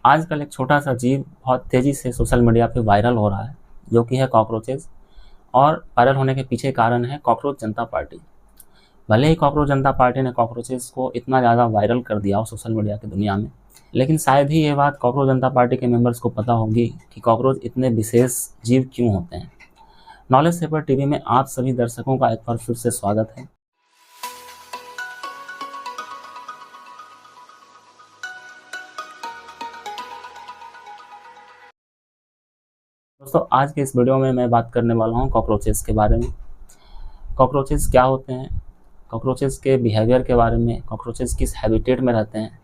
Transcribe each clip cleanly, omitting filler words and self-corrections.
आजकल एक छोटा सा जीव बहुत तेज़ी से सोशल मीडिया पे वायरल हो रहा है, जो कि है कॉकरोचेज़। और वायरल होने के पीछे कारण है कॉकरोच जनता पार्टी। भले ही कॉकरोच जनता पार्टी ने कॉकरोचेज़ को इतना ज़्यादा वायरल कर दिया हो सोशल मीडिया की दुनिया में, लेकिन शायद ही ये बात कॉकरोच जनता पार्टी के मेंबर्स को पता होगी कि कॉकरोच इतने विशेष जीव क्यों होते हैं। नॉलेज सेपर टीवी में आप सभी दर्शकों का एक बार फिर से स्वागत है। दोस्तों, आज के इस वीडियो में मैं बात करने वाला हूँ कॉकरोचेस के बारे में। कॉकरोचेस क्या होते हैं, कॉकरोचेस के बिहेवियर के बारे में, कॉकरोचेस किस हैबिटेट में रहते हैं,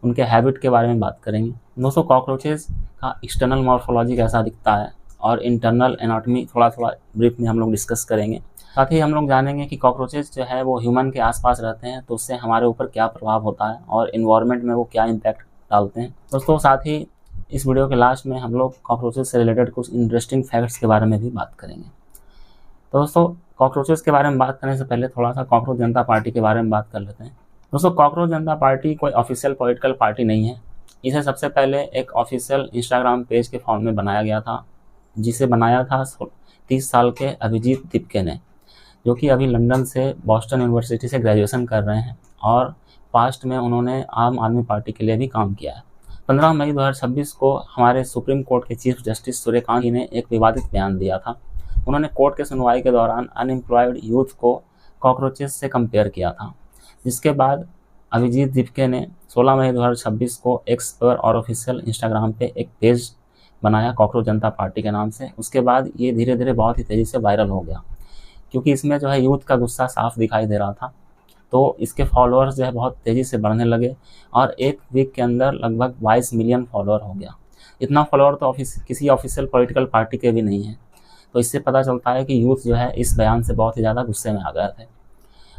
उनके हैबिट के बारे में बात करेंगे। दोस्तों, कॉकरोचेस का एक्सटर्नल मॉर्फोलॉजी कैसा दिखता है और इंटरनल एनाटॉमी थोड़ा ब्रीफ में हम लोग डिस्कस करेंगे। साथ ही हम लोग जानेंगे कि कॉकरोचेस जो है वो ह्यूमन के आसपास रहते हैं तो उससे हमारे ऊपर क्या प्रभाव होता है और इन्वायरमेंट में वो क्या इम्पैक्ट डालते हैं। दोस्तों, साथ ही इस वीडियो के लास्ट में हम लोग कॉकरोचेस से रिलेटेड कुछ इंटरेस्टिंग फैक्ट्स के बारे में भी बात करेंगे। तो दोस्तों, कॉकरोचेस के बारे में बात करने से पहले थोड़ा सा कॉकरोच जनता पार्टी के बारे में बात कर लेते हैं। दोस्तों, कॉकरोच जनता पार्टी कोई ऑफिशियल पॉलिटिकल पार्टी नहीं है। इसे सबसे पहले एक ऑफिशियल इंस्टाग्राम पेज के फॉर्म में बनाया गया था, जिसे बनाया था 30 साल के अभिजीत दीपके ने, जो कि अभी लंदन से बॉस्टन यूनिवर्सिटी से ग्रेजुएशन कर रहे हैं और पास्ट में उन्होंने आम आदमी पार्टी के लिए भी काम किया है। 15 मई 2026 को हमारे सुप्रीम कोर्ट के चीफ जस्टिस सूर्यकांत जी ने एक विवादित बयान दिया था। उन्होंने कोर्ट के सुनवाई के दौरान अनएम्प्लॉयड यूथ को कॉकरोचेस से कंपेयर किया था, जिसके बाद अभिजीत दीपके ने 16 मई 2026 को एक्स पर और ऑफिशियल इंस्टाग्राम पे एक पेज बनाया कॉकरोच जनता पार्टी के नाम से। उसके बाद ये धीरे धीरे बहुत ही तेज़ी से वायरल हो गया, क्योंकि इसमें जो है यूथ का गुस्सा साफ दिखाई दे रहा था। तो इसके फॉलोअर्स जो है बहुत तेज़ी से बढ़ने लगे और एक वीक के अंदर लगभग 22 मिलियन फॉलोअर हो गया। इतना फॉलोअर तो किसी ऑफिशियल पॉलिटिकल पार्टी के भी नहीं है। तो इससे पता चलता है कि यूथ जो है इस बयान से बहुत ही ज़्यादा गुस्से में आ गए थे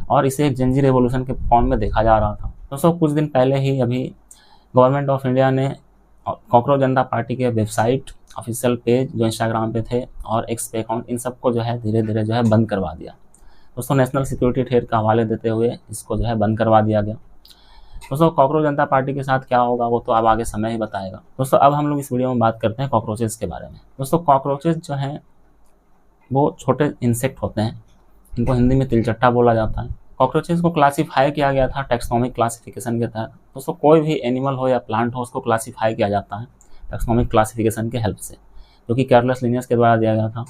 और इसे एक जेनजी रेवोल्यूशन के फॉर्म में देखा जा रहा था। दोस्तों, कुछ दिन पहले ही अभी गवर्नमेंट ऑफ इंडिया ने कॉकरोच जनता पार्टी के वेबसाइट, ऑफिशियल पेज जो इंस्टाग्राम पे थे और एक्स पे अकाउंट, इन सबको जो है धीरे धीरे जो है बंद करवा दिया। दोस्तों, नेशनल सिक्योरिटी थ्रेट का हवाले देते हुए इसको जो है बंद करवा दिया गया। दोस्तों, कॉकरोच जनता पार्टी के साथ क्या होगा वो तो अब आगे समय ही बताएगा। दोस्तों, अब हम लोग इस वीडियो में बात करते हैं कॉकरोचेस के बारे में। दोस्तों, कॉकरोचेस जो हैं वो छोटे इंसेक्ट होते हैं। इनको हिंदी में तिलचट्टा बोला जाता है। कॉकरोचेस को क्लासीफाई किया गया था टैक्सोनॉमिक क्लासिफिकेशन के तहत। दोस्तों, कोई भी एनिमल हो या प्लांट हो, उसको क्लासीफाई किया जाता है टैक्सोनॉमिक क्लासिफिकेशन के हेल्प से, जो कि कैरलस लिनियस के द्वारा दिया गया था।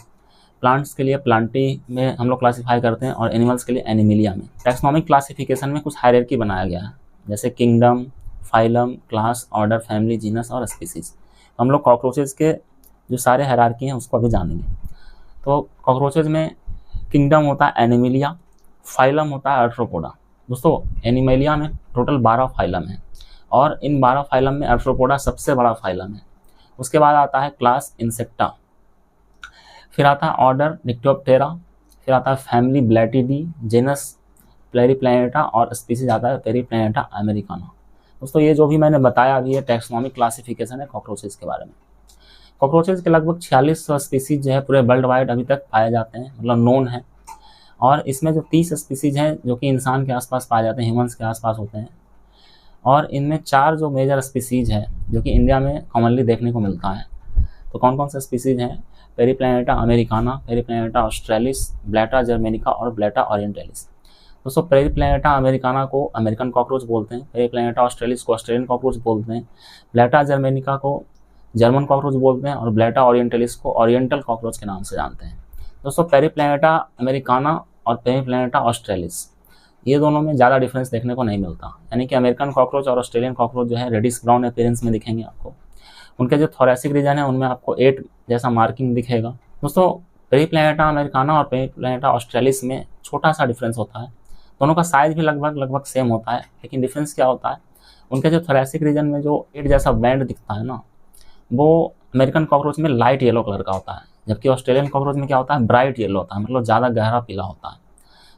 प्लांट्स के लिए प्लांटी में हम लोग क्लासीफाई करते हैं और एनिमल्स के लिए एनिमिलिया में। टैक्सोनॉमिक क्लासिफिकेशन में कुछ हायरार्की बनाया गया है, जैसे kingdom, phylum, class, order, family, genus और स्पीसीज। हम लोग कॉकरोचेस के जो सारे हायरार्की हैं उसको अभी जानेंगे। तो कॉकरोचेस में किंगडम होता है एनिमिलिया, फाइलम होता है आर्थ्रोपोडा। दोस्तों, एनिमिलिया में टोटल 12 फाइलम है और इन 12 फाइलम में आर्थ्रोपोडा सबसे बड़ा फाइलम है। उसके बाद आता है क्लास इंसेक्टा, फिर आता है ऑर्डर डिक्टोप्टेरा, फिर आता है फैमिली ब्लैटिडी, जेनस पेरिप्लैनेटा और स्पीसीज आता है पेरिप्लैनेटा अमेरिकाना। दोस्तों, ये जो भी मैंने बताया अभी ये टैक्सोनॉमिक क्लासिफिकेशन है कॉकरोचेस के बारे में। कॉकरोचेस के लगभग 4600 स्पीसीज जो है पूरे वर्ल्ड वाइड अभी तक पाए जाते हैं, मतलब नोन है। और इसमें जो 30 स्पीसीज हैं जो कि इंसान के आसपास पाए जाते हैं, ह्यूमंस के आसपास होते हैं। और इनमें 4 जो मेजर स्पीसीज है जो कि इंडिया में कॉमनली देखने को मिलता है। तो कौन कौन से स्पीसीज हैं? पेरिप्लैनेटा अमेरिकाना, पेरिप्लैनेटा ऑस्ट्रेलिस, ब्लैटा जर्मेनिका और ब्लैटा ओरिएंटलिस। दोस्तों, पेरिप्लैनेटा अमेरिकाना को अमेरिकन कॉकरोच बोलते हैं, पेरिप्लैनेटा ऑस्ट्रेलिस को ऑस्ट्रेलियन कॉकरोच बोलते हैं, ब्लैटा जर्मेनिका को जर्मन कॉकरोच बोलते हैं और ब्लैटा ओरिएंटलिस को ओरिएंटल कॉकरोच के नाम से जानते हैं। दोस्तों, पेरिप्लैनेटा अमेरिकाना और पेरिप्लैनेटा ऑस्ट्रेलिस, ये दोनों में ज़्यादा डिफरेंस देखने को नहीं मिलता। यानी कि अमेरिकन कॉकरोच और ऑस्ट्रेलियन कॉकरोच जो है रेडिश ब्राउन अपीयरेंस में दिखेंगे आपको। उनके जो थोरेसिक रीजन है उनमें आपको 8 जैसा मार्किंग दिखेगा। दोस्तों, पेरिप्लैनेटा अमेरिकाना और पेरिप्लैनेटा ऑस्ट्रेलिस में छोटा सा डिफरेंस होता है। दोनों का साइज भी लगभग सेम होता है, लेकिन डिफरेंस क्या होता है, उनके जो थोरेसिक रीजन में जो 8 जैसा बैंड दिखता है ना, वो अमेरिकन कॉकरोच में लाइट येलो कलर का होता है, जबकि ऑस्ट्रेलियन कॉकरोच में क्या होता है, ब्राइट येलो होता है, मतलब ज़्यादा गहरा पीला होता है।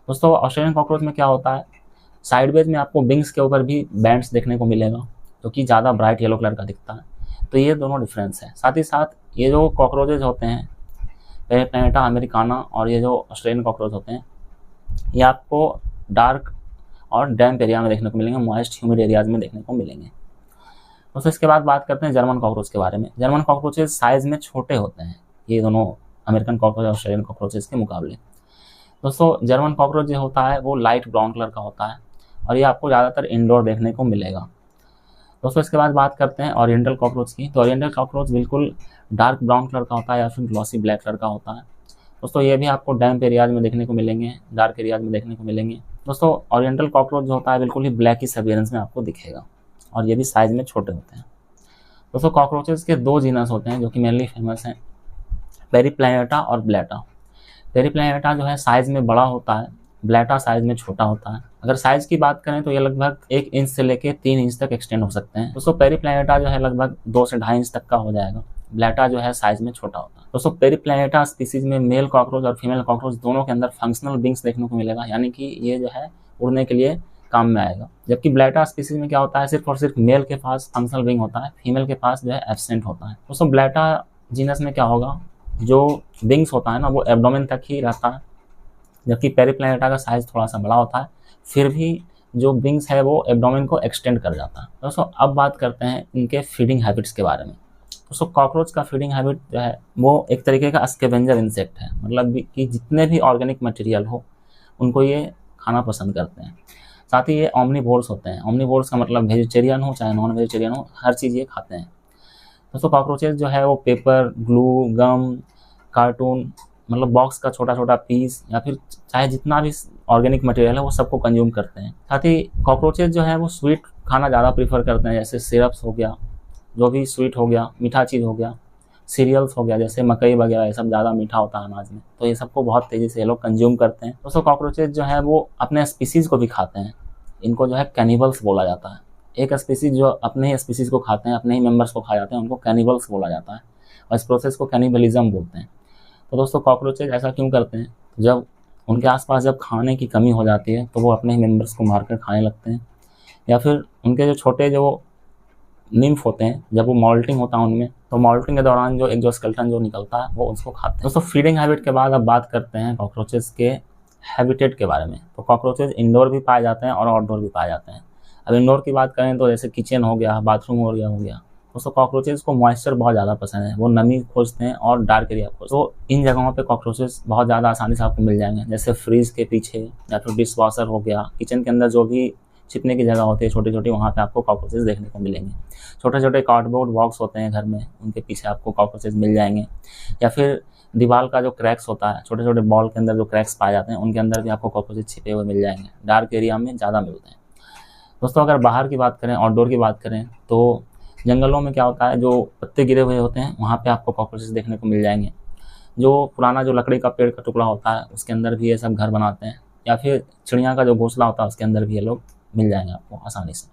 दोस्तों, ऑस्ट्रेलियन कॉकरोच में क्या होता है, साइडवेज में आपको विंग्स के ऊपर भी बैंड्स देखने को मिलेगा, जो कि ज़्यादा ब्राइट येलो कलर का दिखता है। तो ये दोनों डिफरेंस है। साथ ही साथ ये जो कॉकरोचेज होते हैं पेरिप्लैनेटा अमेरिकाना और ये जो ऑस्ट्रेलियन कॉकरोच होते हैं, ये आपको डार्क और डैम्प एरिया में देखने को मिलेंगे, मॉइस्ट ह्यूमिड एरियाज में देखने को मिलेंगे। दोस्तों इसके बाद बात करते हैं जर्मन कॉकरोच के बारे में। जर्मन कॉकरोचेस साइज में छोटे होते हैं, ये दोनों अमेरिकन कॉकरोच और ऑस्ट्रेलियन कॉकरोचेस के मुकाबले। दोस्तों जर्मन कॉकरोच जो होता है वो लाइट ब्राउन कलर का होता है और ये आपको ज़्यादातर इंडोर देखने को मिलेगा। दोस्तों इसके बाद बात करते हैं ओरिएंटल कॉकरोच की। तो ओरिएंटल कॉकरोच बिल्कुल डार्क ब्राउन कलर का होता है या फिर ग्लॉसी ब्लैक कलर का होता है। दोस्तों ये भी आपको डैम्प एरियाज में देखने को मिलेंगे, डार्क एरियाज में देखने को मिलेंगे। दोस्तों ओरिएंटल कॉकरोच जो होता है बिल्कुल ही ब्लैकिश अपीयरेंस में आपको दिखेगा और ये भी साइज में छोटे होते हैं। दोस्तों कॉकरोचेस के दो जीनस होते हैं जो कि मेनली फेमस हैं, पेरीप्लैनेटा और ब्लैटा। पेरीप्लैनेटा जो है साइज में बड़ा होता है, ब्लैटा साइज में छोटा होता है। अगर साइज की बात करें तो ये लगभग 1 इंच से लेकर 3 इंच तक एक्सटेंड हो सकते हैं। दोस्तों पेरीप्लैनेटा जो है लगभग 2 से 2.5 इंच तक का हो जाएगा, ब्लैटा जो है साइज में छोटा होता है। दोस्तों पेरीप्लैनेटा स्पीसीज में मेल कॉकरोच और फीमेल कॉकरोच दोनों के अंदर फंक्शनल विंग्स देखने को मिलेगा, यानी कि ये जो है उड़ने के लिए काम में आएगा। जबकि ब्लैटा स्पीसीज में क्या होता है, सिर्फ और सिर्फ मेल के पास फंक्शनल विंग होता है, फीमेल के पास जो है एब्सेंट होता है। दोस्तों ब्लैटा जीनस में क्या होगा, जो विंग्स होता है ना वो एब्डोमेन तक ही रहता है, जबकि पेरीप्लैनेटा का साइज थोड़ा सा बड़ा होता है, फिर भी जो विंग्स है वो एब्डोमेन को एक्सटेंड कर जाता है। दोस्तों अब बात करते हैं इनके फीडिंग हैबिट्स के बारे में। दोस्तों कॉकरोच का फीडिंग हैबिट जो है वो एक तरीके का स्कैवेंजर इंसेक्ट है, मतलब कि जितने भी ऑर्गेनिक मटेरियल हो उनको ये खाना पसंद करते हैं। साथ ही ये ओमनिवोर्स होते हैं। ओमनिवोर्स का मतलब वेजिटेरियन हो चाहे नॉन वेजिटेरियन हो, हर चीज़ ये खाते हैं। दोस्तों कॉकरोचेस जो है वो पेपर, ग्लू, गम, कार्टून, मतलब बॉक्स का छोटा छोटा पीस या फिर चाहे जितना भी ऑर्गेनिक मटेरियल है वो सबको कंज्यूम करते हैं। साथ ही कॉकरोचेस जो है वो स्वीट खाना ज़्यादा प्रीफर करते हैं, जैसे सिरप्स हो गया, जो भी स्वीट हो गया, मीठा चीज़ हो गया, सीरियल्स हो गया, जैसे मकई वगैरह, ये सब ज़्यादा मीठा होता है अनाज में, तो ये सबको बहुत तेज़ी से ये लोग कंज्यूम करते हैं। दोस्तों कॉकरोचेस जो है वो अपने स्पीसीज़ को भी खाते हैं, इनको जो है कैनिबल्स बोला जाता है। एक स्पीसीज जो अपने ही स्पीसीज को खाते हैं, अपने ही मेंबर्स को खा जाते हैं, उनको कैनिबल्स बोला जाता है और इस प्रोसेस को कैनिबलिज्म बोलते हैं। तो दोस्तों कॉकरोचेज ऐसा क्यों करते हैं, जब उनके आसपास जब खाने की कमी हो जाती है तो वो अपने ही मेंबर्स को मारकर खाने लगते हैं, या फिर उनके जो छोटे जो निम्फ होते हैं जब वो मॉल्टिंग होता है उनमें, तो मॉल्टिंग के दौरान जो एक्सोस्केलेटन जो निकलता है वो उसको खाते हैं। दोस्तों फीडिंग हैबिट के बाद अब बात करते हैं कॉकरोचेस के हैबिटेट के बारे में। तो कॉकरोचेज इंडोर भी पाए जाते हैं और आउटडोर भी पाए जाते हैं। अब इंडोर की बात करें तो जैसे किचन हो गया, बाथरूम हो गया। दोस्तों कॉकरोचेस को मॉइस्चर बहुत ज़्यादा पसंद है, वो नमी खोजते हैं और डार्क एरिया खोजते हैं। तो इन जगहों पे कॉकरोचेस बहुत ज़्यादा आसानी से आपको मिल जाएंगे, जैसे फ्रीज के पीछे या फिर डिश वॉशर हो गया, किचन के अंदर जो भी छिपने की जगह होती है छोटी छोटी, वहाँ पे आपको कॉकरोचेस देखने को मिलेंगे। छोटे छोटे कार्डबोर्ड बॉक्स होते हैं घर में, उनके पीछे आपको कॉकरोचेस मिल जाएंगे, या फिर दीवार का जो क्रैक्स होता है, छोटे छोटे बॉल के अंदर जो क्रैक्स पाए जाते हैं उनके अंदर भी आपको कॉकरोचेस छिपे हुए मिल जाएंगे। डार्क एरिया में ज़्यादा मिलते हैं। दोस्तों अगर बाहर की बात करें, आउटडोर की बात करें, तो जंगलों में क्या होता है, जो पत्ते गिरे हुए होते हैं वहाँ पे आपको कॉकरोचेस देखने को मिल जाएंगे। जो पुराना जो लकड़ी का पेड़ का टुकड़ा होता है उसके अंदर भी ये सब घर बनाते हैं, या फिर चिड़िया का जो घोंसला होता है उसके अंदर भी ये लोग मिल जाएंगे आपको आसानी से।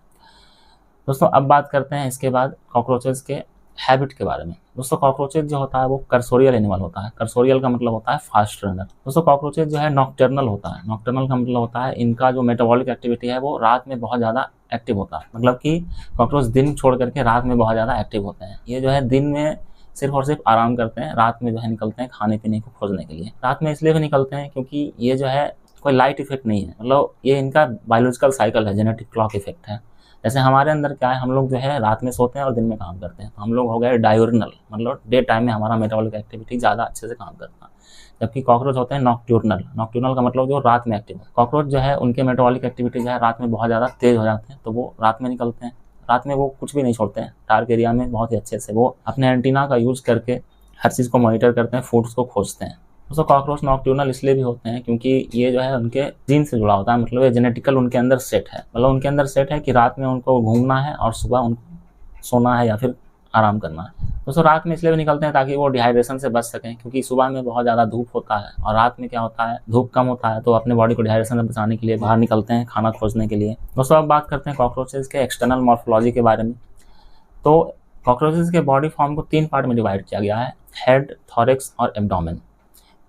दोस्तों अब बात करते हैं इसके बाद कॉकरोचेस के हैबिट के बारे में। दोस्तों कॉकरोचेस जो होता है वो कर्सोरियल एनिमल होता है। कर्सोरियल का मतलब होता है फास्ट रनर। दोस्तों कॉकरोचेस जो है नॉकटर्नल होता है। नॉकटर्नल का मतलब होता है इनका जो मेटाबॉलिक एक्टिविटी है वो रात में बहुत ज़्यादा एक्टिव होता है, मतलब कि कॉकरोच दिन छोड़ करके रात में बहुत ज़्यादा एक्टिव होते हैं। ये जो है दिन में सिर्फ और सिर्फ आराम करते हैं, रात में जो है निकलते हैं खाने पीने को खोजने के लिए। रात में इसलिए भी निकलते हैं क्योंकि ये जो है कोई लाइट इफेक्ट नहीं है, मतलब ये इनका बायोलॉजिकल साइकिल है, जेनेटिक क्लॉक इफेक्ट है। जैसे हमारे अंदर क्या है, हम लोग जो है रात में सोते हैं और दिन में काम करते हैं, तो हम लोग हो गए डायोर्नल, मतलब डे टाइम में हमारा मेटाबॉलिक एक्टिविटी ज़्यादा अच्छे से काम करता है। जबकि कॉकरोच होते हैं नॉकट्यूर्नल। नॉकट्यूर्नल का मतलब जो रात में एक्टिव है। कॉकरोच जो है उनके मेटाबॉलिक एक्टिविटी जो है रात में बहुत ज़्यादा तेज हो जाते हैं, तो वो रात में निकलते हैं। रात में वो कुछ भी नहीं छोड़ते हैं, डार्क एरिया में बहुत ही अच्छे से वो अपने एंटीना का यूज करके हर चीज़ को मॉनिटर करते हैं, फूड्स को खोजते हैं। दोस्तों कॉकरोच नॉकट्यूर्नल इसलिए भी होते हैं क्योंकि ये जो है उनके जीन से जुड़ा होता है, मतलब ये जेनेटिकल उनके अंदर सेट है, मतलब उनके अंदर सेट है कि रात में उनको घूमना है और सुबह उनको सोना है या फिर आराम करना है। दोस्तों रात में इसलिए भी निकलते हैं ताकि वो डिहाइड्रेशन से बच सकें, क्योंकि सुबह में बहुत ज़्यादा धूप होता है और रात में क्या होता है, धूप कम होता है, तो अपने बॉडी को डिहाइड्रेशन से बचाने के लिए बाहर निकलते हैं खाना खोजने के लिए। दोस्तों अब बात करते हैं कॉकरोचेस के एक्सटर्नल मॉर्फोलॉजी के बारे में। तो कॉकरोचेस के बॉडी फॉर्म को 3 पार्ट में डिवाइड किया गया है, हेड, थॉरेक्स और एब्डोमेन।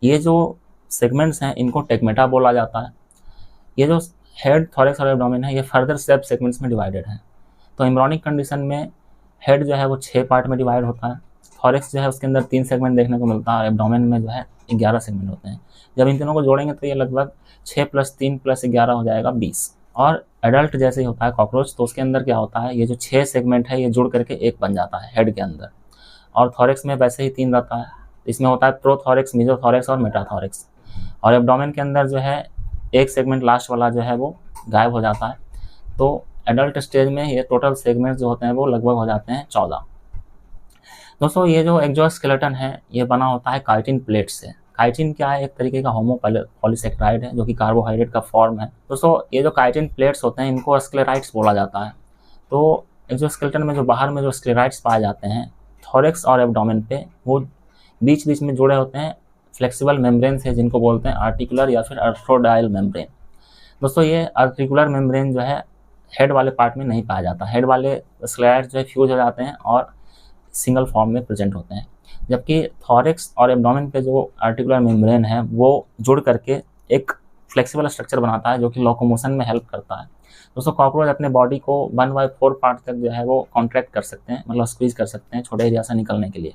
ये जो सेगमेंट्स हैं इनको टेगमेटा बोला जाता है। ये जो हेड, थॉरेक्स और एब्डोमेन है ये फर्दर सब सेगमेंट्स में डिवाइडेड है। तो एम्ब्रियोनिक कंडीशन में हेड जो है वो 6 पार्ट में डिवाइड होता है, थॉरेक्स जो है उसके अंदर 3 सेगमेंट देखने को मिलता है और एब्डोमेन में जो है 11 सेगमेंट होते हैं। जब इन तीनों को जोड़ेंगे तो ये लगभग 6 + 3 + 11 हो जाएगा 20, और एडल्ट जैसे ही होता है कॉकरोच, तो उसके अंदर क्या होता है, ये जो 6 सेगमेंट है ये जुड़ करके एक बन जाता है हेड के अंदर। और थॉरेक्स में वैसे ही 3 रहता है, इसमें होता है प्रोथॉरेक्स, मेसोथॉरेक्स और मेटाथॉरेक्स। और एब्डोमेन के अंदर जो है एक सेगमेंट लास्ट वाला जो है वो गायब हो जाता है। तो एडल्ट स्टेज में ये टोटल सेगमेंट जो होते हैं वो लगभग हो जाते हैं 14। दोस्तों ये जो एक्सोस्केलेटन है ये बना होता है काइटिन प्लेट से। काइटिन क्या है, एक तरीके का होमोपॉलीसेक्राइड है जो कि कार्बोहाइड्रेट का फॉर्म है। दोस्तों ये जो काइटिन प्लेट्स होते हैं इनको स्क्लेराइड्स बोला जाता है। तो एक्सोस्केलेटन में जो बाहर में जो स्क्लेराइड्स पाए जाते हैं थॉरेक्स और एब्डोमेन पे, वो बीच बीच में जुड़े होते हैं फ्लेक्सिबल मेम्ब्रेन से, जिनको बोलते हैं आर्टिकुलर या फिर अर्थ्रोडाइल मेम्ब्रेन। दोस्तों ये आर्टिकुलर मेम्ब्रेन जो है हेड वाले पार्ट में नहीं पाया जाता। हेड वाले स्क्लेराइड्स जो है फ्यूज हो जाते हैं और सिंगल फॉर्म में प्रेजेंट होते हैं, जबकि थॉरेक्स और एब्डोमेन पे जो आर्टिकुलर मेम्ब्रेन है वो जुड़ करके एक फ्लेक्सिबल स्ट्रक्चर बनाता है जो कि लोकोमोशन में हेल्प करता है। दोस्तों कॉकरोच अपने बॉडी को 1/4 पार्ट तक जो है वो कॉन्ट्रैक्ट कर सकते हैं, मतलब स्क्वीज कर सकते हैं छोटे एरिया से निकलने के लिए।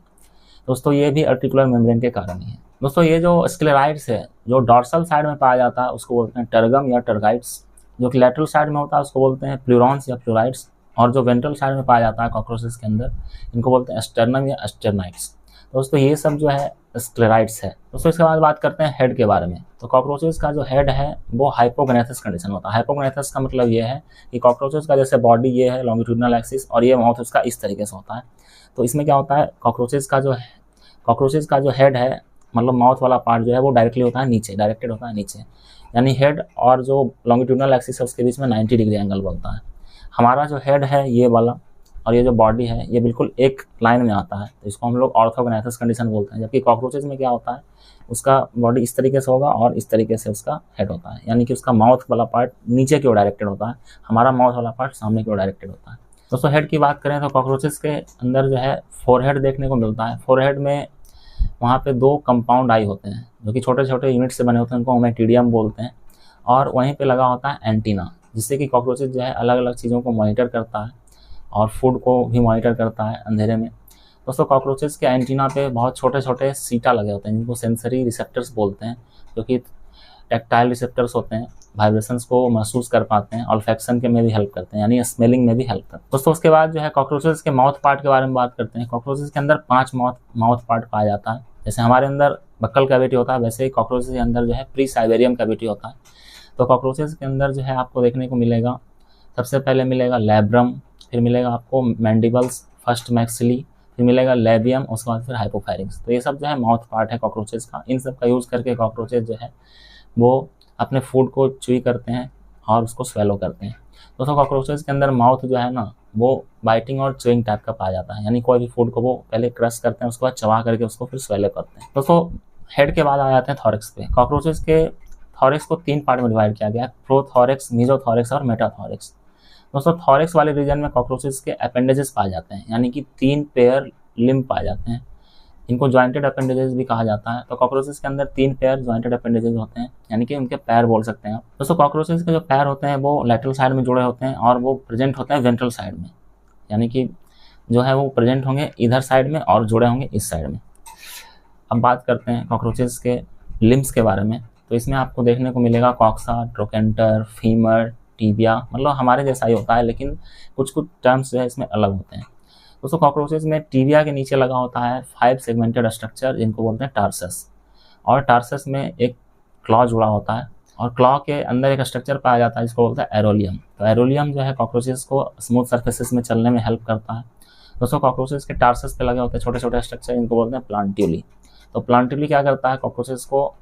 दोस्तों ये भी आर्टिकुलर मेम्ब्रेन के कारण ही है। दोस्तों ये जो स्क्लेराइड्स है जो डॉर्सल साइड में पाया जाता है उसको बोलते हैं टर्गम या टर्गाइट्स, जो कि लेटरल साइड में होता है उसको बोलते हैं प्लूरॉन्स या प्लूराइड्स, और जो वेंट्रल साइड में पाया जाता है कॉकरोचेस के अंदर इनको बोलते हैं स्टर्नम या स्टर्नाइट्स। दोस्तों ये सब जो है स्क्लेराइड्स है। दोस्तों इसके बाद बात करते हैं हेड के बारे में। तो कॉकरोचेस का जो हेड है वो हाइपोगनेथस कंडीशन होता है। हाइपोगनेथस का मतलब ये है कि कॉकरोचेस का जैसे बॉडी ये है लॉन्गिट्यूडिनल एक्सिस और ये माउथ उसका इस तरीके से होता है। तो इसमें क्या होता है, कॉकरोचेस का जो हेड है मतलब माउथ वाला पार्ट जो है वो डायरेक्टली होता है नीचे, डायरेक्टेड होता है नीचे, यानी हेड और जो लॉन्गिट्यूडिनल एक्सिस है उसके बीच में 90 डिग्री एंगल बनता है। हमारा जो हेड है ये वाला और ये जो बॉडी है ये बिल्कुल एक लाइन में आता है, तो इसको हम लोग ऑर्थोगनेथस कंडीशन बोलते हैं। जबकि कॉकरोचेस में क्या होता है, उसका बॉडी इस तरीके से होगा और इस तरीके से उसका हेड होता है, यानी कि उसका माउथ वाला पार्ट नीचे की ओर डायरेक्टेड होता है, हमारा माउथ वाला पार्ट सामने की ओर डायरेक्टेड होता है। दोस्तों हेड की बात करें तो कॉकरोचेस के अंदर जो है फोरहेड देखने को मिलता है। फोरहेड में वहाँ पे 2 कंपाउंड आई होते हैं जो कि छोटे छोटे यूनिट से बने होते हैं, उनको ओमेटिडियम बोलते हैं। और वहीं पे लगा होता है एंटीना, जिससे कि कॉकरोचेस जो है अलग अलग चीज़ों को मॉनिटर करता है और फूड को भी मॉनिटर करता है अंधेरे में। दोस्तों कॉकरोचेस के एंटीना पे बहुत छोटे छोटे सीटा लगे होते हैं जिनको सेंसरी रिसेप्टर्स बोलते हैं, जो कि टैक्टाइल रिसेप्टर्स होते हैं, वाइब्रेशंस को महसूस कर पाते हैं, ऑल्फैक्शन के में भी हेल्प करते हैं, यानी स्मेलिंग में भी हेल्प करते हैं। दोस्तों उसके बाद जो है कॉकरोचेस के माउथ पार्ट के बारे में बात करते हैं। कॉकरोचेस के अंदर 5 माउथ पार्ट पाया जाता है। जैसे हमारे अंदर बक्कल कैविटी होता है वैसे ही कॉकरोचेस के अंदर जो है प्री साइबेरियम कैविटी होता है। तो कॉकरोचेस के अंदर जो है आपको देखने को मिलेगा, सबसे पहले मिलेगा लैब्रम, फिर मिलेगा आपको मैंडिबल्स, फर्स्ट मैक्सिली, फिर मिलेगा लेबियम, उसके बाद फिर हाइपोफैरिंक्स। तो ये सब जो है माउथ पार्ट है कॉकरोचेस का। इन सब का यूज़ करके कॉकरोचेस जो है वो अपने फूड को च्यूई करते हैं और उसको स्वेलो करते हैं। दोस्तों कॉकरोचेस के अंदर माउथ जो है ना वो बाइटिंग और च्यूइंग टाइप का पाया जाता है, यानी कोई भी फूड को वो पहले क्रश करते हैं उसके बाद चबा करके उसको फिर स्वेलो करते हैं। दोस्तों हेड के बाद आ जाते हैं थॉरेक्स पे। कॉकरोचेस के थॉरेक्स को 3 पार्ट में डिवाइड किया गया है, प्रोथॉरेक्स, मेसोथॉरेक्स और मेटाथॉरेक्स। दोस्तों थॉरेक्स वाले रीजन में कॉकरोचेस के अपेंडेजेस पाए जाते हैं, यानी कि 3 पेयर लिम्ब पाए जाते हैं, इनको जॉइंटेड अपेंडेजेस भी कहा जाता है। तो कॉकरोचेस के अंदर 3 पेयर जॉइंटेड अपेंडेजेस होते हैं, यानी कि उनके पैर बोल सकते हैं आप। दोस्तों कॉकरोचेस के जो पैर होते हैं वो लैटरल साइड में जुड़े होते हैं और वो प्रेजेंट होते हैं वेंट्रल साइड में, यानी कि जो है वो प्रेजेंट होंगे इधर साइड में और जुड़े होंगे इस साइड में। अब बात करते हैं कॉकरोचेस के लिम्स के बारे में। तो इसमें आपको देखने को मिलेगा कॉक्सा, ट्रोकेंटर, फीमर, टीबिया, मतलब हमारे जैसा ही होता है लेकिन कुछ कुछ टर्म्स जो है इसमें अलग होते हैं। दोस्तों कॉकरोचेस में टीबिया के नीचे लगा होता है 5 सेगमेंटेड स्ट्रक्चर जिनको बोलते हैं टार्सस, और टार्सस में एक क्लॉ जुड़ा होता है और क्लॉ के अंदर एक स्ट्रक्चर पाया जाता है जिसको बोलते हैं एरोलियम। तो एरोलियम जो है कॉकरोचेस को स्मूथ सर्फेसेस में चलने में हेल्प करता है। दोस्तों कॉकरोचेस के टार्सस पे लगे होते हैं छोटे छोटे स्ट्रक्चर जिनको बोलते हैं प्लांट्यूली। तो प्लांट्यूली क्या करता है, कॉकरोचेस को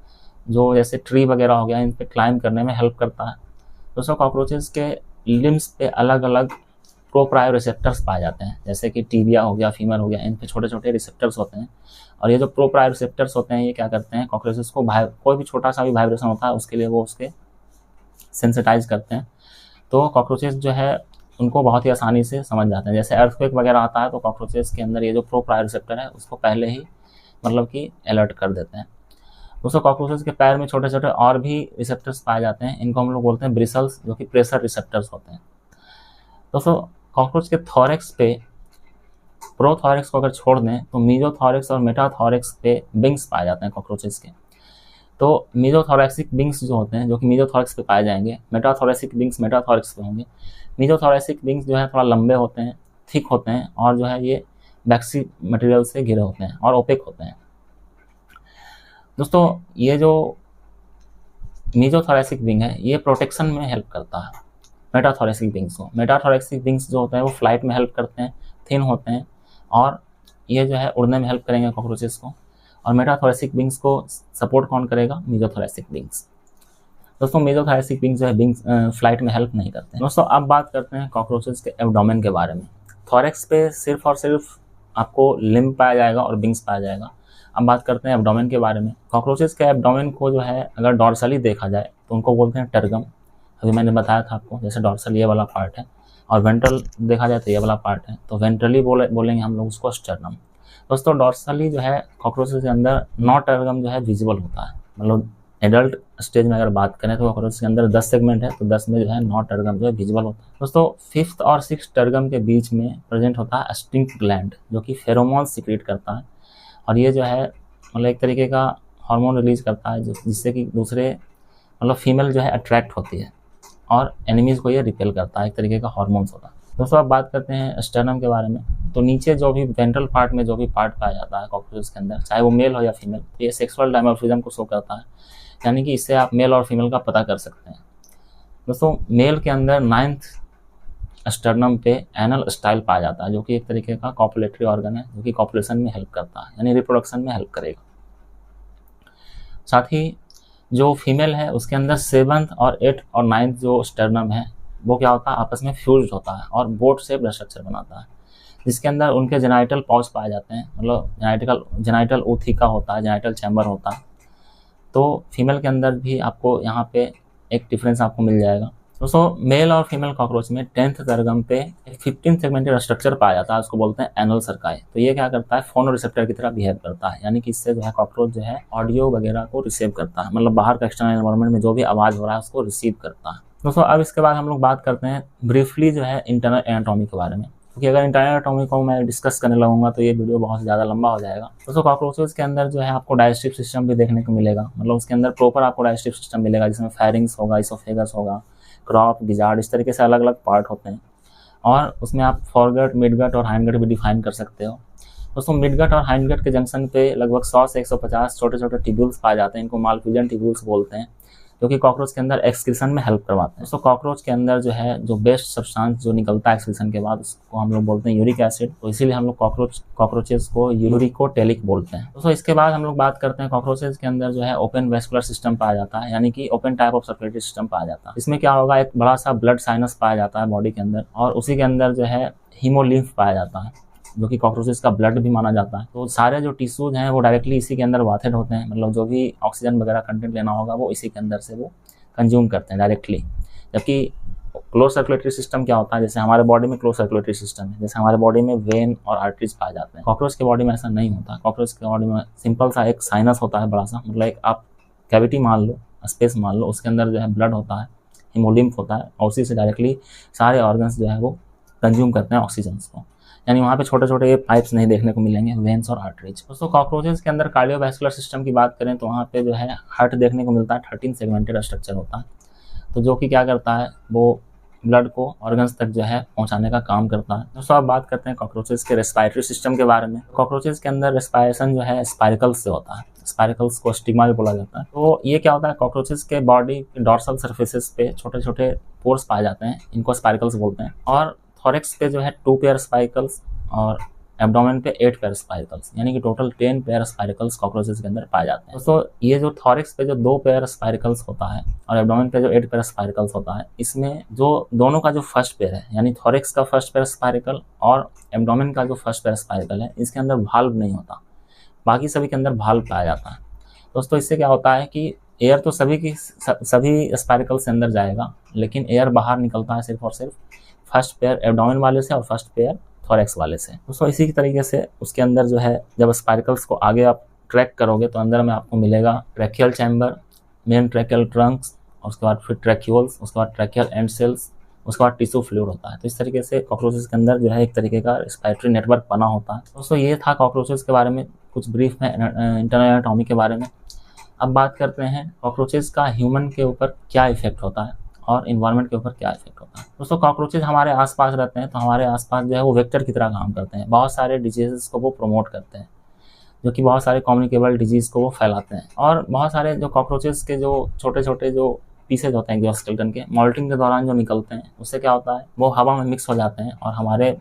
जो जैसे ट्री वगैरह हो गया इन पे क्लाइंब करने में हेल्प करता है। दोस्तों कॉकरोचेस के लिम्स पे अलग अलग प्रोप्रायो रिसेप्टर्स पाए जाते हैं, जैसे कि टीबिया हो गया, फीमर हो गया, इन पे छोटे छोटे रिसेप्टर्स होते हैं। और ये जो प्रोप्रायो रिसेप्टर्स होते हैं ये क्या करते हैं, कॉकरोचेस को कोई भी छोटा सा भी वाइब्रेशन होता है उसके लिए वो उसके सेंसिटाइज करते हैं। तो कॉकरोचेस जो है उनको बहुत ही आसानी से समझ जाते हैं। जैसे अर्थक्वेक वगैरह आता है तो कॉकरोचेस के अंदर ये जो प्रोप्रायो रिसेप्टर है उसको पहले ही मतलब कि अलर्ट कर देते हैं। दोस्तों कॉकरोचेस के पैर में छोटे छोटे और भी रिसेप्टर्स पाए जाते हैं, इनको हम लोग बोलते हैं ब्रिसल्स, जो कि प्रेशर रिसेप्टर्स होते हैं। दोस्तों कॉकरोच के थॉरेक्स पे प्रोथॉरेक्स को अगर छोड़ दें तो मीजोथॉरेक्स और मेटाथॉरेक्स पे विंग्स पाए जाते हैं कॉकरोचेस के। तो मीजोथोरैक्सिक विंग्स जो होते हैं, जो कि मीजोथोरैक्स पे पाए जाएंगे, मेटाथोरैक्सिक विंग्स मेटाथोरैक्स पे होंगे। मीजोथोरैक्सिक विंग्स जो है थोड़ा लंबे होते हैं, थिक होते हैं, और जो है ये वैक्सी मटेरियल से घिरे होते हैं और ओपेक होते हैं। दोस्तों ये जो मीजोथोरैसिक विंग है ये प्रोटेक्शन में हेल्प करता है मेटाथोरैसिक विंग्स को। मेटाथोरैसिक विंग्स जो होते हैं वो फ्लाइट में हेल्प करते हैं, थिन होते हैं, और ये जो है उड़ने में हेल्प करेंगे कॉकरोचेस को। और मेटाथोरैसिक विंग्स को सपोर्ट कौन करेगा? मीजोथोरैसिक विंग्स। दोस्तों मीजोथोरैसिक विंग्स जो है विंग्स फ्लाइट में हेल्प नहीं करते हैं। दोस्तों अब बात करते हैं कॉकरोचेस के एब्डोमेन के बारे में। थोरैक्स पे सिर्फ और सिर्फ आपको लिम्ब पाया जाएगा और विंग्स पाया जाएगा। अब बात करते हैं एब्डोमेन के बारे में। कॉकरोचेस के एब्डोमेन को जो है अगर डॉर्सली देखा जाए तो उनको बोलते हैं टर्गम। अभी मैंने बताया था आपको, जैसे डॉर्सल ये वाला पार्ट है और वेंट्रल देखा जाए तो ये वाला पार्ट है, तो वेंट्रली बोलेंगे हम लोग उसको स्टर्नम। दोस्तों डॉर्सली जो है कॉकरोचेस के अंदर 9 टर्गम जो है विजिबल होता है। मतलब एडल्ट स्टेज में अगर बात करें तो कॉकरोच के अंदर 10 सेगमेंट है, तो 10 में जो है 9 टर्गम जो है विजिबल होता है। दोस्तों 5th और 6th टर्गम के बीच में प्रेजेंट होता है स्टिंक ग्लैंड, जो कि फेरोमोन सिक्रीट करता है, और ये जो है मतलब एक तरीके का हार्मोन रिलीज करता है जिससे कि दूसरे मतलब फीमेल जो है अट्रैक्ट होती है और एनिमीज को ये रिपेल करता है, एक तरीके का हार्मोन्स होता है। दोस्तों अब बात करते हैं स्टर्नम के बारे में। तो नीचे जो भी वेंट्रल पार्ट में जो भी पार्ट पाया जाता है कॉकरोचेस के अंदर, चाहे वो मेल हो या फीमेल, तो ये सेक्सुअल डायमॉर्फिज्म को शो करता है, यानी कि इससे आप मेल और फीमेल का पता कर सकते हैं। दोस्तों मेल के अंदर 9th स्टर्नम पे एनल स्टाइल पाया जाता है, जो कि एक तरीके का कॉपुलेटरी ऑर्गन है, जो कि कॉपुलेशन में हेल्प करता है, यानी रिप्रोडक्शन में हेल्प करेगा। साथ ही जो फीमेल है उसके अंदर 7th और 8th और 9th जो स्टर्नम है वो क्या होता है, आपस में फ्यूज होता है और बोट शेप स्ट्रक्चर बनाता है, जिसके अंदर उनके जेनाइटल पाउच पाए जाते हैं, मतलब जेनाइटल ऊथिका होता है, जेनाइटल चैम्बर होता है। तो फीमेल के अंदर भी आपको यहाँ पे एक डिफरेंस आपको मिल जाएगा। दोस्तों मेल और फीमेल कॉकरोच में 10th टर्गम पे एक 15 सेगमेंटेड स्ट्रक्चर पाया जाता है, उसको बोलते हैं एनल सर्काई। तो ये क्या करता है, फोनो रिसेप्टर की तरह बिहेव करता है, यानी कि इससे जो है कॉकरोच जो है ऑडियो वगैरह को रिसीव करता है, मतलब बाहर का एक्सटर्नल एनवायरनमेंट में जो भी आवाज़ हो रहा है उसको रिसीव करता है। दोस्तों अब इसके बाद हम लोग बात करते हैं ब्रीफली जो है इंटरनल एनाटॉमी के बारे में, क्योंकि अगर इंटरनल एनाटॉमी को मैं डिस्कस करने लगूंगा तो ये वीडियो बहुत ज़्यादा लंबा हो जाएगा। दोस्तों कॉकरोचेस के अंदर जो है आपको डाइजेस्टिव सिस्टम भी देखने को मिलेगा, मतलब उसके अंदर प्रॉपर आपको डाइजेस्टिव सिस्टम मिलेगा, जिसमें फेरिंग्स होगा, इसोफेगस होगा, क्रॉप, गिजार्ड, इस तरीके से अलग अलग पार्ट होते हैं। और उसमें आप फॉरगट, मिडगट और हाइंडगट भी डिफाइन कर सकते हो। दोस्तों मिडगट और हाइंडगट के जंक्शन पे लगभग 100 से 150 छोटे छोटे टिब्यूल्स पाए जाते हैं, इनको मालफिजन टिब्यूल्स बोलते हैं, जो कि कॉकरोच के अंदर एक्सक्रीशन में हेल्प करवाते हैं। दोस्तों कॉकरोच के अंदर जो है जो बेस्ट सब्सटेंस जो निकलता है एक्सक्रीशन के बाद, उसको हम लोग बोलते हैं यूरिक एसिड, तो इसीलिए हम लोग कॉकरोचेस को यूरिकोटेलिक बोलते हैं। दोस्तों इसके बाद हम लोग बात करते हैं कॉकरोचेस के अंदर जो है ओपन वेस्कुलर सिस्टम पाया जाता है, यानी कि open type of circulatory system पाया जाता है। इसमें क्या होगा, एक बड़ा सा ब्लड साइनस पाया जाता है बॉडी के अंदर, और उसी के अंदर जो है हीमोलिम्फ पाया जाता है, जो कि कॉकरोचेस का ब्लड भी माना जाता है। तो सारे जो टिश्यूज हैं वो डायरेक्टली इसी के अंदर वाथेड होते हैं, मतलब जो भी ऑक्सीजन वगैरह कंटेंट लेना होगा वो इसी के अंदर से वो कंज्यूम करते हैं डायरेक्टली। जबकि क्लोज सर्कुलेटरी सिस्टम क्या होता है, जैसे हमारे बॉडी में क्लोज सर्कुलेटरी सिस्टम है, जैसे हमारे बॉडी में वेन और आर्टरीज पाए जाते हैं, कॉकरोच के बॉडी में ऐसा नहीं होता। कॉकरोच के बॉडी में सिंपल सा एक साइनस होता है बड़ा सा, मतलब एक आप कैविटी मान लो, स्पेस मान लो, उसके अंदर जो है ब्लड होता है, हीमोलिम्फ होता है, और उसी से डायरेक्टली सारे ऑर्गन्स जो है वो कंज्यूम करते हैं ऑक्सीजन को, यानी वहाँ पे छोटे छोटे पाइप्स नहीं देखने को मिलेंगे, वेन्स और आर्टरीज। दोस्तों कॉकरोचेस के अंदर कार्डियोवैस्कुलर सिस्टम की बात करें तो वहाँ पे जो है हार्ट देखने को मिलता है, 13 सेगमेंटेड स्ट्रक्चर होता है, तो जो कि क्या करता है वो ब्लड को ऑर्गन्स तक जो है पहुंचाने का काम करता है। दोस्तों अब बात करते हैं कॉकरोचेस के रेस्पिरेटरी सिस्टम के बारे में। कॉकरोचेस के अंदर रेस्पिरेशन जो है स्पाइरकल्स से होता है, स्पाइरकल्स को स्टिग्मा भी बोला जाता है। तो ये क्या होता है, कॉकरोचेस के बॉडी डॉर्सल सर्फेसेस पे छोटे छोटे पोर्स पाए जाते हैं, इनको स्पाइरकल्स बोलते हैं, और थोरैक्स पे जो है 2 पेयर स्पाइरकल्स और एब्डोमेन पे 8 पेयर स्पाइरकल्स, यानी कि टोटल 10 पेयर स्पाइरकल्स कॉकरोचेस के अंदर पाए जाते हैं। दोस्तों ये जो थोरैक्स पे जो 2 पेयर स्पाइरकल्स होता है और एब्डोमेन पे जो 8 पेयर स्पाइरकल्स होता है, इसमें जो दोनों का जो फर्स्ट पेयर है, यानी थोरैक्स का फर्स्ट पेयर स्पाइरकल और एब्डोमेन का जो फर्स्ट पेयर स्पाइरकल है, इसके अंदर भाल्व नहीं होता, बाकी सभी के अंदर भाल्व पाया जाता है। दोस्तों इससे क्या होता है कि एयर तो सभी स्पाइरकल से अंदर जाएगा, लेकिन एयर बाहर निकलता है सिर्फ और सिर्फ फर्स्ट पेयर एब्डोमेन वाले से और फर्स्ट पेयर थोरैक्स वाले से। दोस्तों इसी की तरीके से उसके अंदर जो है जब स्पाइरकल्स को आगे आप ट्रैक करोगे तो अंदर में आपको मिलेगा tracheal chamber, main tracheal Trunks, उसके बाद फिर ट्रैक्यूल्स, उसके बाद ट्रैकियल एंड सेल्स, उसके बाद टिश्यू फ्लूइड होता है। तो इस तरीके से कॉकरोचेस के अंदर जो है एक तरीके का रेस्पिरेटरी नेटवर्क बना होता है। दोस्तों ये था कॉकरोचेस के बारे में कुछ ब्रीफ में इंटरनल एनाटॉमी के बारे में। अब बात करते हैं कॉकरोचेस का ह्यूमन के ऊपर क्या इफेक्ट होता है और इन्वायरमेंट के ऊपर क्या इफेक्ट होता है। दोस्तों कॉकरोचेस हमारे आसपास रहते हैं, तो हमारे आसपास जो है वो वेक्टर की तरह काम करते हैं। बहुत सारे डिजीज़ को वो प्रमोट करते हैं, जो कि बहुत सारे कम्युनिकेबल डिजीज़ को वो फैलाते हैं। और बहुत सारे जो कॉकरोचेस के जो छोटे छोटे जो पीसेज होते हैं एक्सोस्केलेटन के, मॉल्टिंग के दौरान जो निकलते हैं, उससे क्या होता है, वो हवा में मिक्स हो जाते हैं और हमारे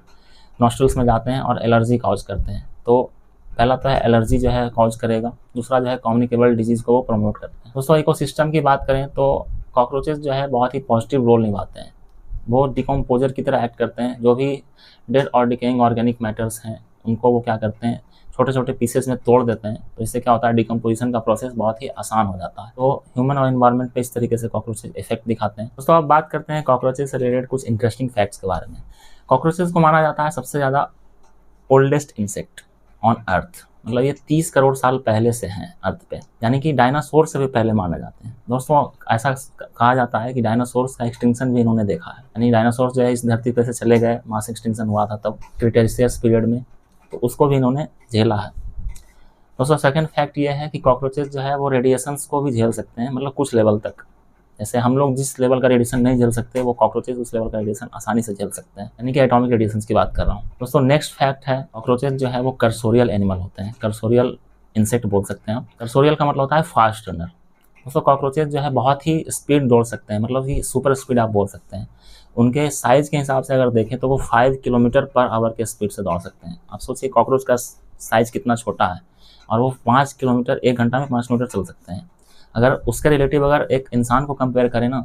नॉस्ट्रल्स में जाते हैं और एलर्जी कॉज करते हैं। तो पहला तो है एलर्जी जो है कॉज करेगा, दूसरा जो है कम्युनिकेबल डिजीज़ को वो प्रमोट करते हैं। दोस्तों इकोसिस्टम की बात करें तो कॉकरोचेस जो है बहुत ही पॉजिटिव रोल निभाते हैं। वो डिकम्पोजर की तरह एक्ट करते हैं। जो भी डेड और डिकेइंग ऑर्गेनिक मैटर्स हैं उनको वो क्या करते हैं, छोटे छोटे पीसेस में तोड़ देते हैं। तो इससे क्या होता है, डिकम्पोजिशन का प्रोसेस बहुत ही आसान हो जाता है। तो ह्यूमन और एनवायरनमेंट पे इस तरीके से कॉकरोचेस इफेक्ट दिखाते हैं। दोस्तों अब बात करते हैं कॉकरोचेस से रिलेटेड कुछ इंटरेस्टिंग फैक्ट्स के बारे में। कॉकरोचेस को माना जाता है सबसे ज़्यादा ओल्डेस्ट इंसेक्ट ऑन अर्थ, मतलब ये 30 करोड़ साल पहले से हैं अर्थ पे, यानी कि डायनासोर से भी पहले माने जाते हैं। दोस्तों ऐसा कहा जाता है कि डायनासोर्स का एक्सटिंक्शन भी इन्होंने देखा है, यानी डायनासोर जो है इस धरती पे से चले गए, मास एक्सटिंक्शन हुआ था तब क्रिटेशियस पीरियड में, तो उसको भी इन्होंने झेला है। दोस्तों सेकंड फैक्ट ये है कि कॉकरोचेस जो है वो रेडिएशंस को भी झेल सकते हैं, मतलब कुछ लेवल तक। जैसे हम लोग जिस लेवल का रेडिएशन नहीं झेल सकते, वो कॉकरोचेस उस लेवल का रेडिएशन आसानी से झेल सकते हैं, यानी कि एटॉमिक रेडिएशन की बात कर रहा हूँ। दोस्तों नेक्स्ट फैक्ट है, कॉकरोचेस जो है वो कर्सोरियल एनिमल होते हैं, कर्सोरियल इंसेक्ट बोल सकते हैं। कर्सोरियल का मतलब होता है फास्ट रनर। दोस्तों कॉकरोचेस जो है बहुत ही स्पीड दौड़ सकते हैं, मतलब कि सुपर स्पीड आप बोल सकते हैं। उनके साइज के हिसाब से अगर देखें तो वो 5 किलोमीटर पर आवर के स्पीड से दौड़ सकते हैं। आप सोचिए कॉकरोच का साइज कितना छोटा है और वो 5 किलोमीटर 1 घंटा में 5 किलोमीटर चल सकते हैं। अगर उसके रिलेटिव अगर एक इंसान को कंपेयर करें ना,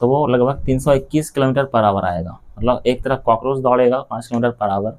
तो वो लगभग 321 किलोमीटर पर आवर आएगा। मतलब एक तरफ कॉकरोच दौड़ेगा 5 किलोमीटर पर आवर,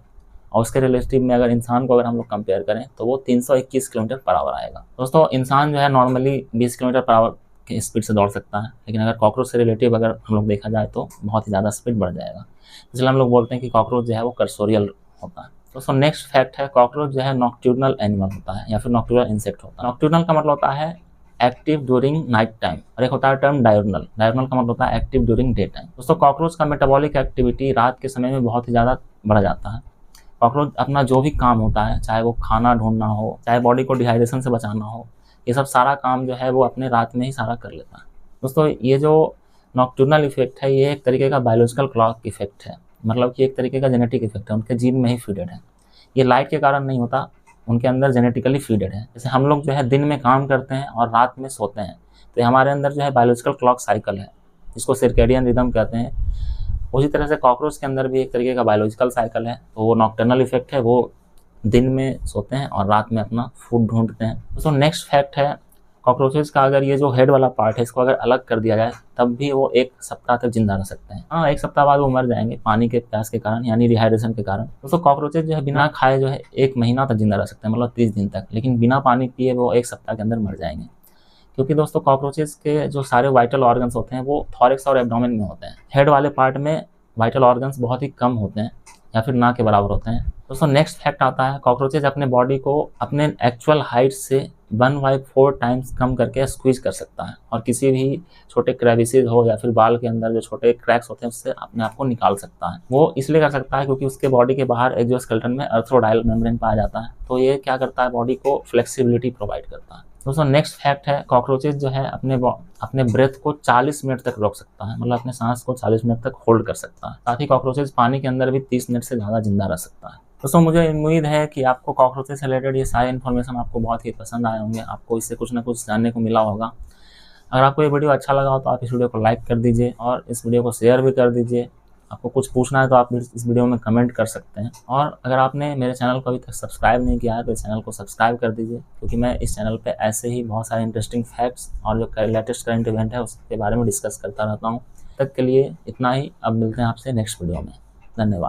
और उसके रिलेटिव में अगर इंसान को अगर हम लोग कंपेयर करें तो वो 321 किलोमीटर पर आवर आएगा। दोस्तों इंसान जो है नॉर्मली 20 किलोमीटर पर आवर की स्पीड से दौड़ सकता है, लेकिन अगर कॉकरोच से रिलेटिव अगर हम लोग देखा जाए तो बहुत ही ज़्यादा स्पीड बढ़ जाएगा। इसलिए हम लोग बोलते हैं कि कॉकरोच जो है वो कर्सोरियल होता है। दोस्तों नेक्स्ट फैक्ट है, कॉकरोच जो है नॉक्टर्नल एनिमल होता है या फिर नॉक्टर्नल इंसेक्ट होता है। नॉक्टर्नल का मतलब होता है एक्टिव ड्यूरिंग नाइट टाइम, और एक होता है टर्म डायurnal। डायurnal का मतलब होता है एक्टिव ड्यूरिंग डे टाइम। दोस्तों कॉकरोच का मेटाबॉलिक एक्टिविटी रात के समय में बहुत ही ज़्यादा बढ़ जाता है। कॉकरोच अपना जो भी काम होता है, चाहे वो खाना ढूंढना हो, चाहे बॉडी को डिहाइड्रेशन से बचाना हो, ये सब सारा काम जो है वो अपने रात में ही सारा कर लेता है। दोस्तों ये जो नॉक्टर्नल इफेक्ट है, ये एक तरीके का बायोलॉजिकल क्लॉक इफेक्ट है, मतलब कि एक तरीके का जेनेटिक इफेक्ट है, उनके जीन में ही फीडेड है। ये लाइट के कारण नहीं होता, उनके अंदर जेनेटिकली फीडेड है। जैसे हम लोग जो है दिन में काम करते हैं और रात में सोते हैं, तो हमारे अंदर जो है बायोलॉजिकल क्लॉक साइकिल है, जिसको सर्केडियन रिदम कहते हैं। उसी तरह से कॉकरोच के अंदर भी एक तरीके का बायोलॉजिकल साइकिल है, तो वो नॉक्टर्नल इफेक्ट है, वो दिन में सोते हैं और रात में अपना फूड ढूंढते हैं। दोस्तों नेक्स्ट फैक्ट है, कॉकरोचेस का अगर ये जो हेड वाला पार्ट है इसको अगर अलग कर दिया जाए तब भी वो 1 सप्ताह तक जिंदा रह सकते हैं। हाँ, 1 सप्ताह बाद वो मर जाएंगे पानी के प्यास के कारण, यानी डिहाइड्रेशन के कारण। दोस्तों कॉकरोचेस जो है बिना खाए जो है 1 महीना तक जिंदा रह सकते हैं, मतलब 30 दिन तक, लेकिन बिना पानी पिए वो 1 सप्ताह के अंदर मर जाएंगे। क्योंकि दोस्तों कॉकरोचेस के जो सारे वाइटल ऑर्गन्स होते हैं वो थॉरेक्स और एब्डोमेन में होते हैं। हेड वाले पार्ट में वाइटल ऑर्गन्स बहुत ही कम होते हैं या फिर ना के बराबर होते हैं। दोस्तों नेक्स्ट फैक्ट आता है, कॉकरोचेस अपने बॉडी को अपने एक्चुअल हाइट से 1/4 टाइम्स कम करके स्क्वीज कर सकता है, और किसी भी छोटे क्रेविसेस हो या फिर बाल के अंदर जो छोटे क्रैक्स होते हैं उससे अपने आप को निकाल सकता है। वो इसलिए कर सकता है क्योंकि उसके बॉडी के बाहर एक्सोस्केलेटन में अर्थ्रोडाइल मेम्ब्रेन पाया जाता है, तो ये क्या करता है, बॉडी को फ्लेक्सिबिलिटी प्रोवाइड करता है। दोस्तों नेक्स्ट फैक्ट है, कॉकरोचेस जो है अपने ब्रेथ को 40 मिनट तक रोक सकता है, मतलब अपने सांस को 40 मिनट तक होल्ड कर सकता है। साथ ही कॉकरोचेस पानी के अंदर भी 30 मिनट से ज़्यादा जिंदा रह सकता है। दोस्तों मुझे उम्मीद है कि आपको कॉकरोचेस से रिलेटेड ये सारे इन्फॉर्मेशन आपको बहुत ही पसंद आए होंगे, आपको इससे कुछ ना कुछ जानने को मिला होगा। अगर आपको ये वीडियो अच्छा लगा हो तो आप इस वीडियो को लाइक कर दीजिए और इस वीडियो को शेयर भी कर दीजिए। आपको कुछ पूछना है तो आप इस वीडियो में कमेंट कर सकते हैं, और अगर आपने मेरे चैनल को अभी तक सब्सक्राइब नहीं किया है तो इस चैनल को सब्सक्राइब कर दीजिए, क्योंकि मैं इस चैनल पे ऐसे ही बहुत सारे इंटरेस्टिंग फैक्ट्स और जो लेटेस्ट करंट इवेंट है उसके बारे में डिस्कस करता रहता हूँ। तब तक के लिए इतना ही, अब मिलते हैं आपसे नेक्स्ट वीडियो में। धन्यवाद।